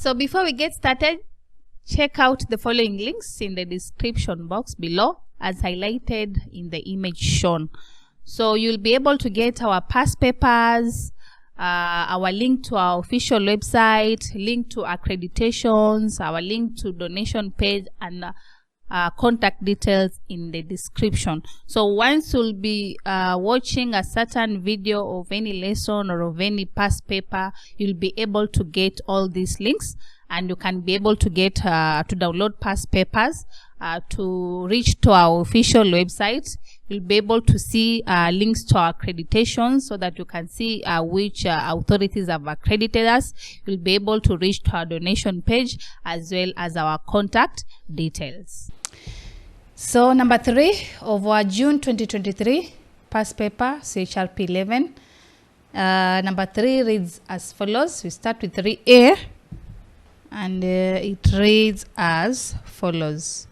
So before we get started, check out the following links in the description box below as highlighted in the image shown. So you'll be able to get our past papers, our link to our official website, link to accreditations, our link to donation page, and contact details in the description. So once you'll be watching a certain video of any lesson or of any past paper, you'll be able to get all these links, and you can be able to get to download past papers, to reach to our official website. You'll be able to see links to our accreditations so that you can see which authorities have accredited us. You'll be able to reach to our donation page as well as our contact details. So number 3 of our June 2023 past paper, Rchrp 11. Number 3 reads as follows. We start with 3A, and it reads as follows.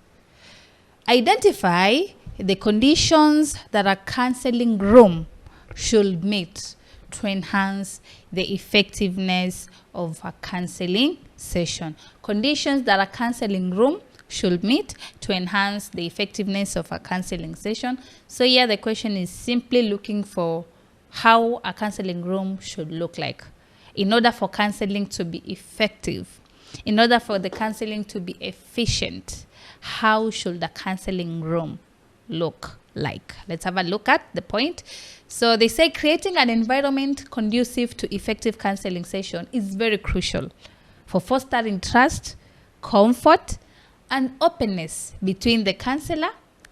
Identify the conditions that a counseling room should meet to enhance the effectiveness of a counseling session. Conditions that a counseling room should meet to enhance the effectiveness of a counseling session. So here the question is simply looking for how a counseling room should look like. In order for counseling to be effective, in order for the counseling to be efficient, how should the counseling room look like? Let's have a look at the point. So they say creating an environment conducive to effective counseling session is very crucial for fostering trust, comfort, and openness between the counselor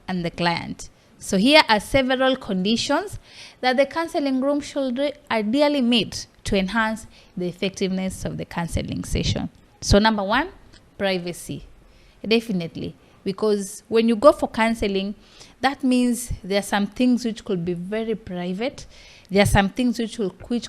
and the client. So here are several conditions that the counseling room should ideally meet to enhance the effectiveness of the counseling session. So number 1, privacy. Definitely, because when you go for counseling, that means there are some things which could be very private. There are some things which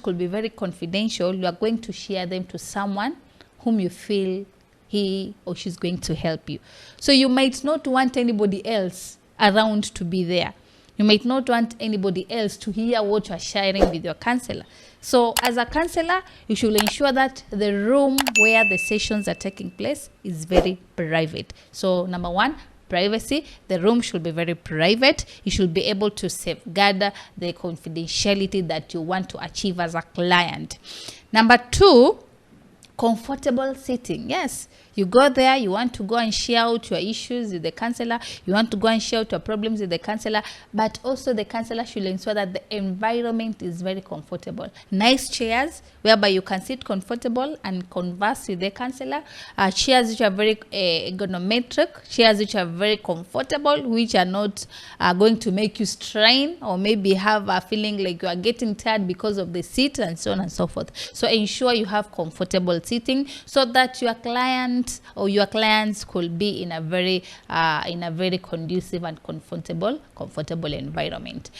could be very confidential. You are going to share them to someone whom you feel he or she's going to help you. So you might not want anybody else around to be there. You might not want anybody else to hear what you are sharing with your counselor. So as a counselor, you should ensure that the room where the sessions are taking place is very private. So number 1, privacy. The room should be very private. You should be able to safeguard the confidentiality that you want to achieve as a client. Number 2, comfortable sitting. Yes, you go there, you want to go and share out your issues with the counselor, you want to go and share out your problems with the counselor, but also the counselor should ensure that the environment is very comfortable. Nice chairs whereby you can sit comfortable and converse with the counselor. Chairs which are very ergonometric, chairs which are very comfortable, which are not going to make you strain or maybe have a feeling like you are getting tired because of the seat, and so on and so forth. So ensure you have comfortable sitting so that your client or your clients could be in a very conducive and comfortable environment.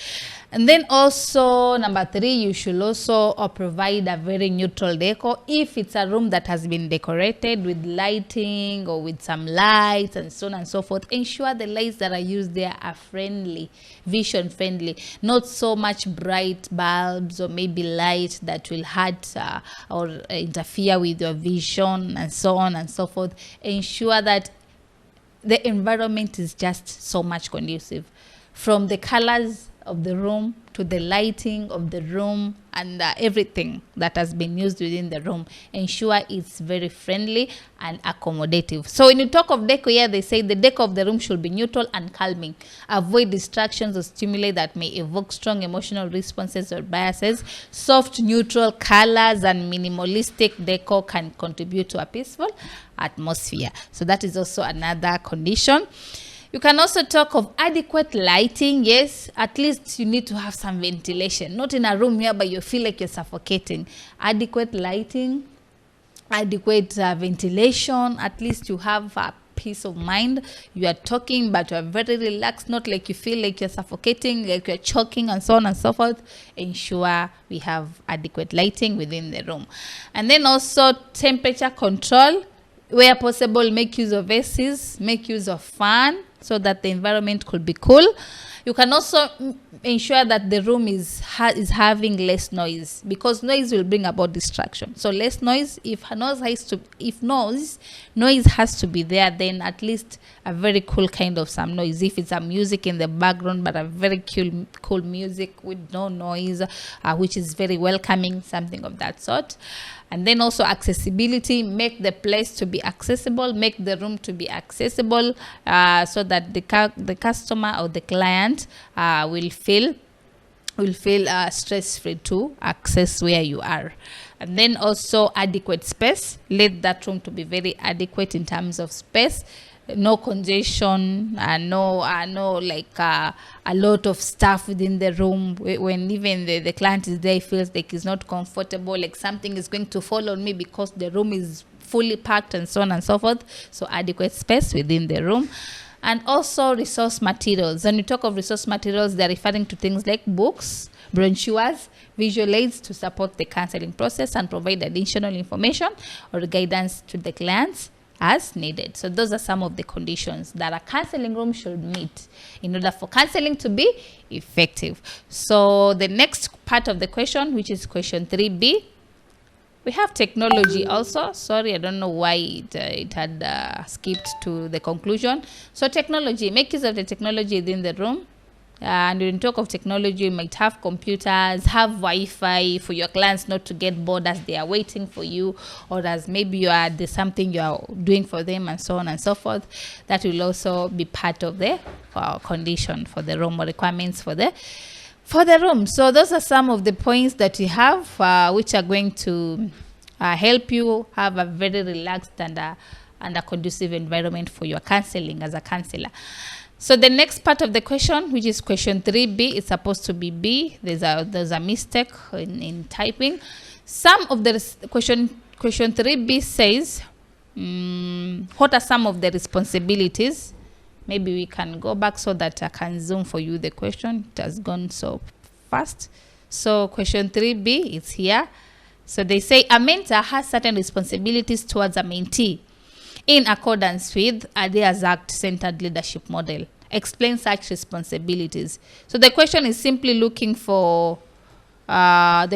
And then also number 3, you should also provide a very neutral decor. If it's a room that has been decorated with lighting or with some lights and so on and so forth, ensure the lights that are used there are friendly, vision friendly, not so much bright bulbs or maybe light that will hurt or interfere with your vision and so on and so forth. Ensure that the environment is just so much conducive, from the colors of the room to the lighting of the room and everything that has been used within the room. Ensure it's very friendly and accommodative. So when you talk of decor here, they say the decor of the room should be neutral and calming. Avoid distractions or stimuli that may evoke strong emotional responses or biases. Soft, neutral colors and minimalistic decor can contribute to a peaceful atmosphere. So that is also another condition. You can also talk of adequate lighting. Yes, at least you need to have some ventilation, not in a room whereby you feel like you're suffocating. Adequate lighting, adequate ventilation, at least you have a peace of mind. You are talking but you are very relaxed, not like you feel like you're suffocating, like you're choking and so on and so forth. Ensure we have adequate lighting within the room. And then also temperature control. Where possible, make use of ACs, make use of fan so that the environment could be cool. You can also ensure that the room is having less noise, because noise will bring about distraction. So less noise. If noise has to be there, then at least a very cool kind of some noise. If it's a music in the background, but a very cool music with no noise, which is very welcoming, something of that sort. And then also accessibility, make the place to be accessible, make the room to be accessible, so that the customer or the client will feel stress-free to access where you are. And then also adequate space, let that room to be very adequate in terms of space. No congestion, no a lot of stuff within the room. When even the client is there, feels like he's not comfortable, like something is going to fall on me because the room is fully packed, and so on and so forth. So adequate space within the room. And also resource materials. When we talk of resource materials, they're referring to things like books, brochures, visual aids to support the counseling process and provide additional information or guidance to the clients as needed. So those are some of the conditions that a counseling room should meet in order for counseling to be effective. So the next part of the question, which is question 3B, we have technology also. Sorry, I don't know why it had skipped to the conclusion. So technology, make use of the technology within the room. And when you talk of technology, you might have computers, have Wi-Fi for your clients not to get bored as they are waiting for you, or as maybe there's something you are doing for them, and so on and so forth. That will also be part of the condition for the room, or requirements for the room. So those are some of the points that we have, which are going to help you have a very relaxed and a conducive environment for your counseling as a counselor. So the next part of the question, which is question 3B, it's supposed to be B. There's a mistake in typing. Some of the question 3B says, what are some of the responsibilities? Maybe we can go back so that I can zoom for you the question. It has gone so fast. So question 3B is here. So they say a mentor has certain responsibilities towards a mentee in accordance with Ideas Act-centered leadership model. Explain such responsibilities. So the question is simply looking for the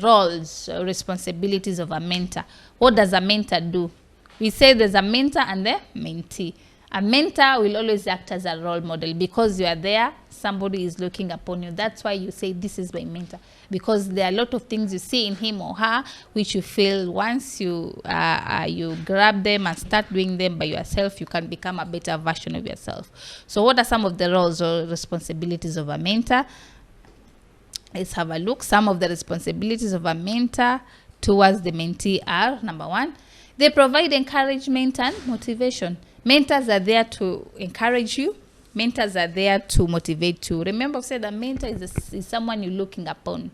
roles, responsibilities of a mentor. What does a mentor do? We say there's a mentor and the mentee. A mentor will always act as a role model, because you are there, somebody is looking upon you. That's why you say, this is my mentor, because there are a lot of things you see in him or her which you feel once you grab them and start doing them by yourself, you can become a better version of yourself. So what are some of the roles or responsibilities of a mentor? Let's have a look. Some of the responsibilities of a mentor towards the mentee are, number 1, they provide encouragement and motivation. Mentors are there to encourage you. Mentors are there to motivate you. Remember, I've said a mentor is someone you're looking upon.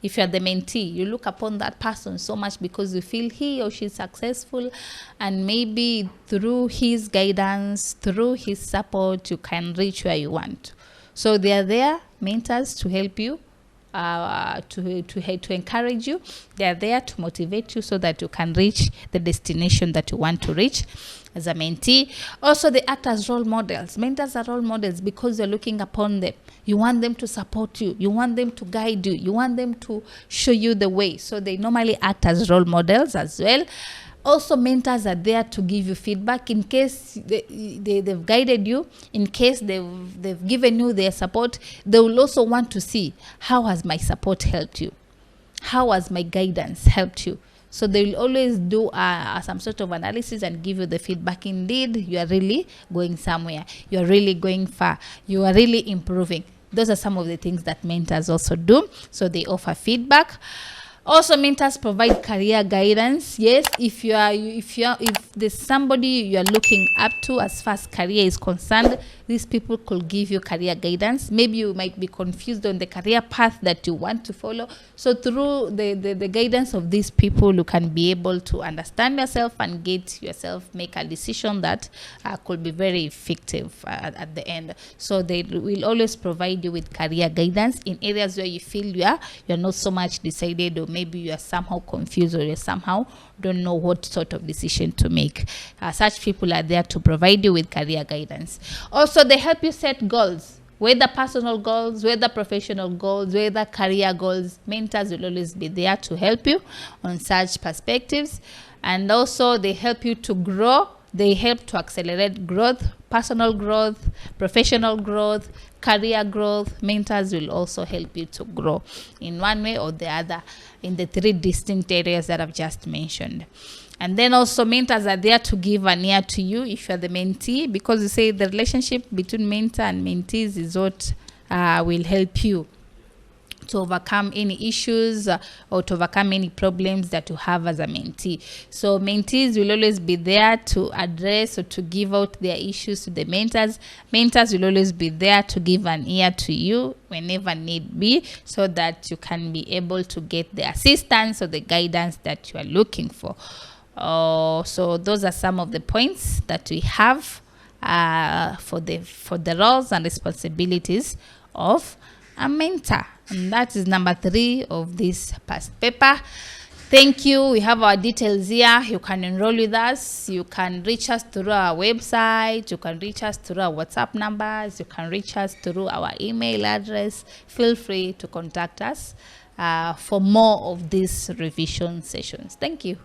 If you're the mentee, you look upon that person so much because you feel he or she is successful, and maybe through his guidance, through his support, you can reach where you want. So they are there, mentors, to help you, to encourage you. They are there to motivate you so that you can reach the destination that you want to reach as a mentee. Also, they act as role models. Mentors are role models because you're looking upon them. You want them to support you. You want them to guide you. You want them to show you the way. So they normally act as role models as well. Also, mentors are there to give you feedback in case they've guided you, in case they've given you their support. They will also want to see, how has my support helped you? How has my guidance helped you? So they will always do some sort of analysis and give you the feedback. Indeed, you are really going somewhere. You are really going far. You are really improving. Those are some of the things that mentors also do. So they offer feedback. Also, mentors provide career guidance. Yes, if there's somebody you are looking up to as far as career is concerned, these people could give you career guidance. Maybe you might be confused on the career path that you want to follow. So through the guidance of these people, you can be able to understand yourself and get yourself make a decision that could be very effective at the end. So they will always provide you with career guidance in areas where you feel you're not so much decided, or maybe you are somehow confused, or you somehow don't know what sort of decision to make. Such people are there to provide you with career guidance. Also, they help you set goals, whether personal goals, whether professional goals, whether career goals. Mentors will always be there to help you on such perspectives. And also, they help you to grow. They help to accelerate growth, personal growth, professional growth, career growth. Mentors will also help you to grow in one way or the other in the 3 distinct areas that I've just mentioned. And then also, mentors are there to give an ear to you if you're the mentee, because you say the relationship between mentor and mentees is what will help you to overcome any issues or to overcome any problems that you have as a mentee. So mentees will always be there to address or to give out their issues to the mentors. Mentors will always be there to give an ear to you whenever need be, so that you can be able to get the assistance or the guidance that you are looking for. So those are some of the points that we have for the roles and responsibilities of a mentor. And that is number 3 of this past paper. Thank you. We have our details here. You can enroll with us. You can reach us through our website. You can reach us through our WhatsApp numbers. You can reach us through our email address. Feel free to contact us for more of these revision sessions. Thank you.